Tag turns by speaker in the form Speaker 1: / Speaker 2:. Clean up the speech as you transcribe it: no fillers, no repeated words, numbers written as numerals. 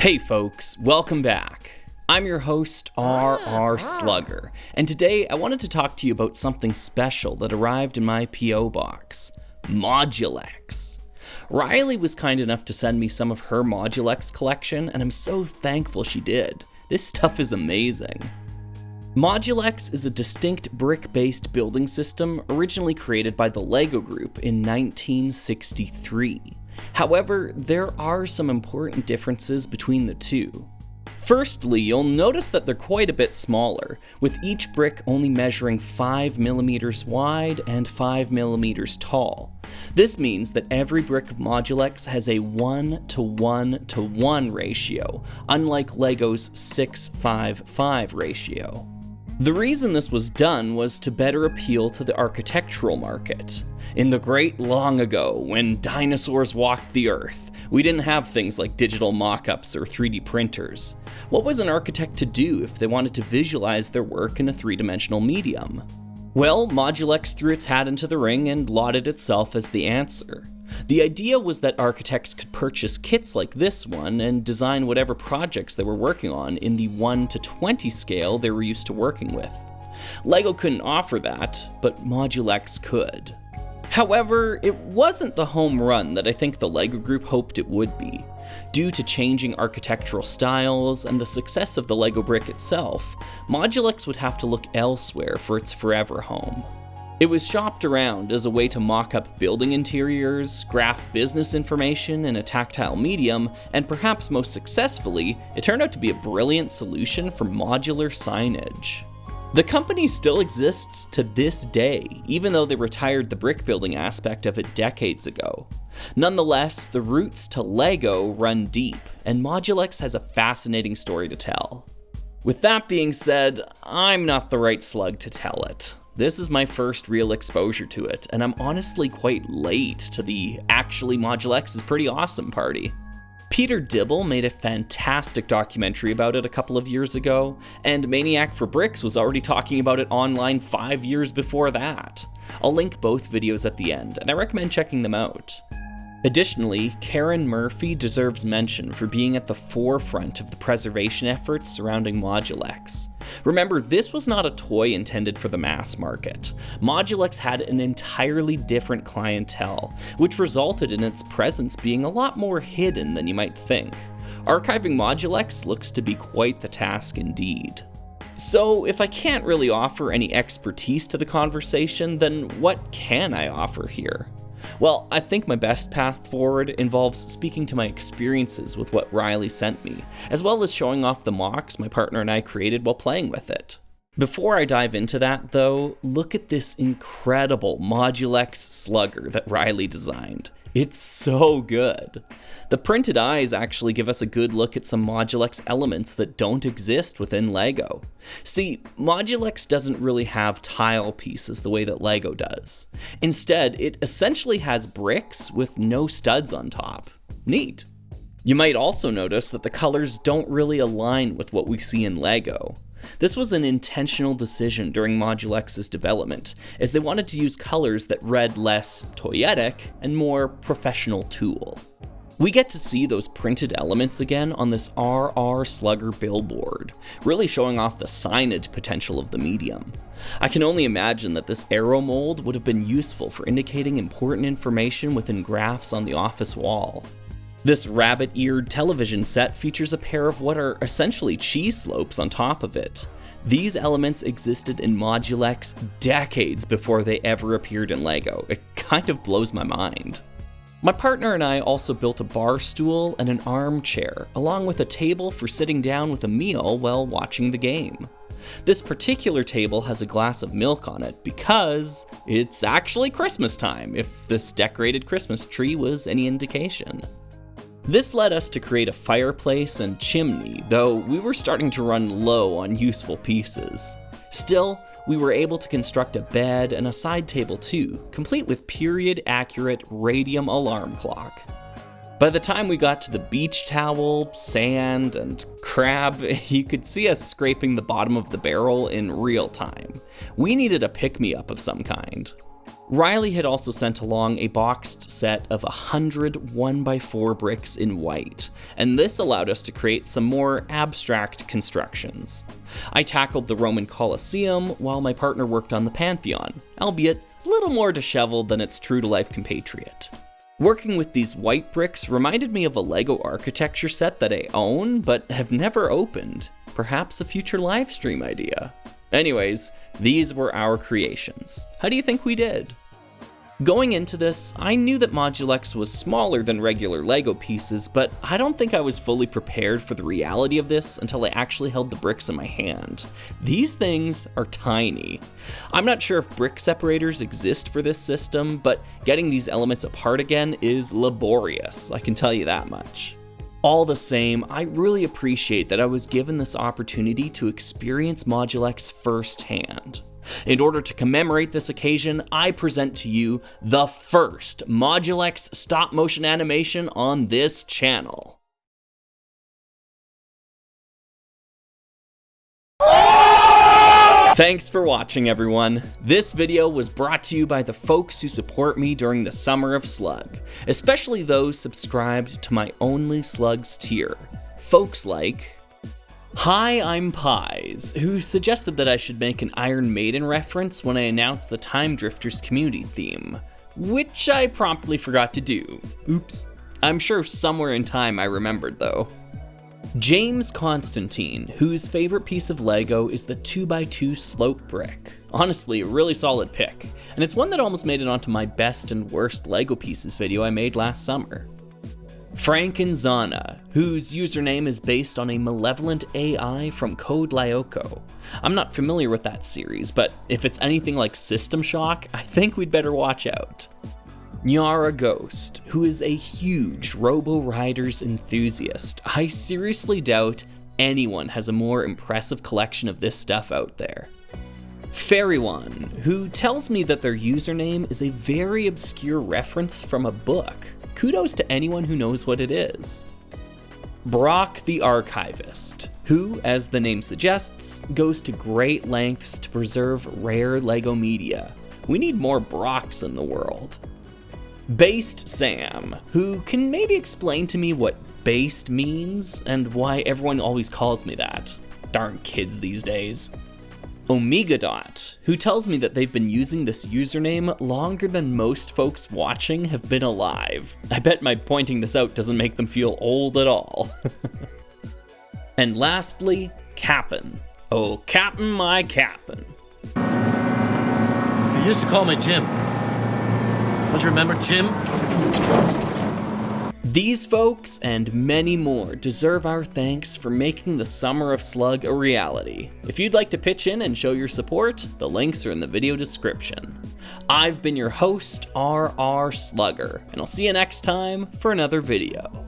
Speaker 1: Hey folks, welcome back. I'm your host, R.R. Slugger, and today I wanted to talk to you about something special that arrived in my P.O. box, Modulex. Riley was kind enough to send me some of her Modulex collection, and I'm so thankful she did. This stuff is amazing. Modulex is a distinct brick-based building system originally created by the LEGO Group in 1963. However, there are some important differences between the two. Firstly, you'll notice that they're quite a bit smaller, with each brick only measuring 5 millimeters wide and 5 millimeters tall. This means that every brick of Modulex has a 1:1:1 ratio, unlike LEGO's 6:5:5 ratio. The reason this was done was to better appeal to the architectural market. In the great long ago, when dinosaurs walked the earth, we didn't have things like digital mock-ups or 3D printers. What was an architect to do if they wanted to visualize their work in a three-dimensional medium? Well, Modulex threw its hat into the ring and lauded itself as the answer. The idea was that architects could purchase kits like this one and design whatever projects they were working on in the 1:20 scale they were used to working with. LEGO couldn't offer that, but Modulex could. However, it wasn't the home run that I think the LEGO Group hoped it would be. Due to changing architectural styles and the success of the LEGO brick itself, Modulex would have to look elsewhere for its forever home. It was shopped around as a way to mock up building interiors, graph business information in a tactile medium, and perhaps most successfully, it turned out to be a brilliant solution for modular signage. The company still exists to this day, even though they retired the brick building aspect of it decades ago. Nonetheless, the roots to LEGO run deep, and Modulex has a fascinating story to tell. With that being said, I'm not the right slug to tell it. This is my first real exposure to it, and I'm honestly quite late to the actually Modulex is pretty awesome party. Peter Dibble made a fantastic documentary about it a couple of years ago, and Maniac for Bricks was already talking about it online 5 years before that. I'll link both videos at the end, and I recommend checking them out. Additionally, Karen Murphy deserves mention for being at the forefront of the preservation efforts surrounding Modulex. Remember, this was not a toy intended for the mass market. Modulex had an entirely different clientele, which resulted in its presence being a lot more hidden than you might think. Archiving Modulex looks to be quite the task indeed. So, if I can't really offer any expertise to the conversation, then what can I offer here? Well, I think my best path forward involves speaking to my experiences with what Riley sent me, as well as showing off the mocks my partner and I created while playing with it. Before I dive into that, though, look at this incredible Modulex Slugger that Riley designed. It's so good. The printed eyes actually give us a good look at some Modulex elements that don't exist within LEGO. See, Modulex doesn't really have tile pieces the way that LEGO does. Instead, it essentially has bricks with no studs on top. Neat. You might also notice that the colors don't really align with what we see in LEGO. This was an intentional decision during Modulex's development, as they wanted to use colors that read less toyetic and more professional tool. We get to see those printed elements again on this R.R. Slugger billboard, really showing off the signage potential of the medium. I can only imagine that this arrow mold would have been useful for indicating important information within graphs on the office wall. This rabbit-eared television set features a pair of what are essentially cheese slopes on top of it. These elements existed in Modulex decades before they ever appeared in LEGO. It kind of blows my mind. My partner and I also built a bar stool and an armchair, along with a table for sitting down with a meal while watching the game. This particular table has a glass of milk on it because it's actually Christmas time, if this decorated Christmas tree was any indication. This led us to create a fireplace and chimney, though we were starting to run low on useful pieces. Still, we were able to construct a bed and a side table too, complete with period-accurate radium alarm clock. By the time we got to the beach towel, sand, and crab, you could see us scraping the bottom of the barrel in real time. We needed a pick-me-up of some kind. Riley had also sent along a boxed set of 100 1x4 bricks in white, and this allowed us to create some more abstract constructions. I tackled the Roman Colosseum while my partner worked on the Pantheon, albeit a little more disheveled than its true-to-life compatriot. Working with these white bricks reminded me of a LEGO architecture set that I own but have never opened. Perhaps a future livestream idea. Anyways, these were our creations. How do you think we did? Going into this, I knew that Modulex was smaller than regular LEGO pieces, but I don't think I was fully prepared for the reality of this until I actually held the bricks in my hand. These things are tiny. I'm not sure if brick separators exist for this system, but getting these elements apart again is laborious, I can tell you that much. All the same, I really appreciate that I was given this opportunity to experience Modulex firsthand. In order to commemorate this occasion, I present to you the first Modulex stop-motion animation on this channel. Thanks for watching, everyone. This video was brought to you by the folks who support me during the summer of Slug, especially those subscribed to my Only Slugs tier. Folks like Hi, I'm Pies, who suggested that I should make an Iron Maiden reference when I announced the Time Drifters community theme, which I promptly forgot to do. Oops. I'm sure somewhere in time I remembered though. James Constantine, whose favorite piece of LEGO is the 2x2 slope brick. Honestly, a really solid pick, and it's one that almost made it onto my best and worst LEGO pieces video I made last summer. Frank and Zana, whose username is based on a malevolent AI from Code Lyoko. I'm not familiar with that series, but if it's anything like System Shock, I think we'd better watch out. Nyara Ghost, who is a huge Robo-Riders enthusiast. I seriously doubt anyone has a more impressive collection of this stuff out there. Fairyone, who tells me that their username is a very obscure reference from a book. Kudos to anyone who knows what it is. Brock the Archivist, who, as the name suggests, goes to great lengths to preserve rare LEGO media. We need more Brocks in the world. Based Sam, who can maybe explain to me what based means and why everyone always calls me that. Darn kids these days. Omega Dot, who tells me that they've been using this username longer than most folks watching have been alive. I bet my pointing this out doesn't make them feel old at all. And lastly, Cap'n. Oh, Cap'n, my Cap'n.
Speaker 2: You used to call me Jim. Don't you remember Jim?
Speaker 1: These folks and many more deserve our thanks for making the Summer of Slug a reality. If you'd like to pitch in and show your support, the links are in the video description. I've been your host, RR Slugger, and I'll see you next time for another video.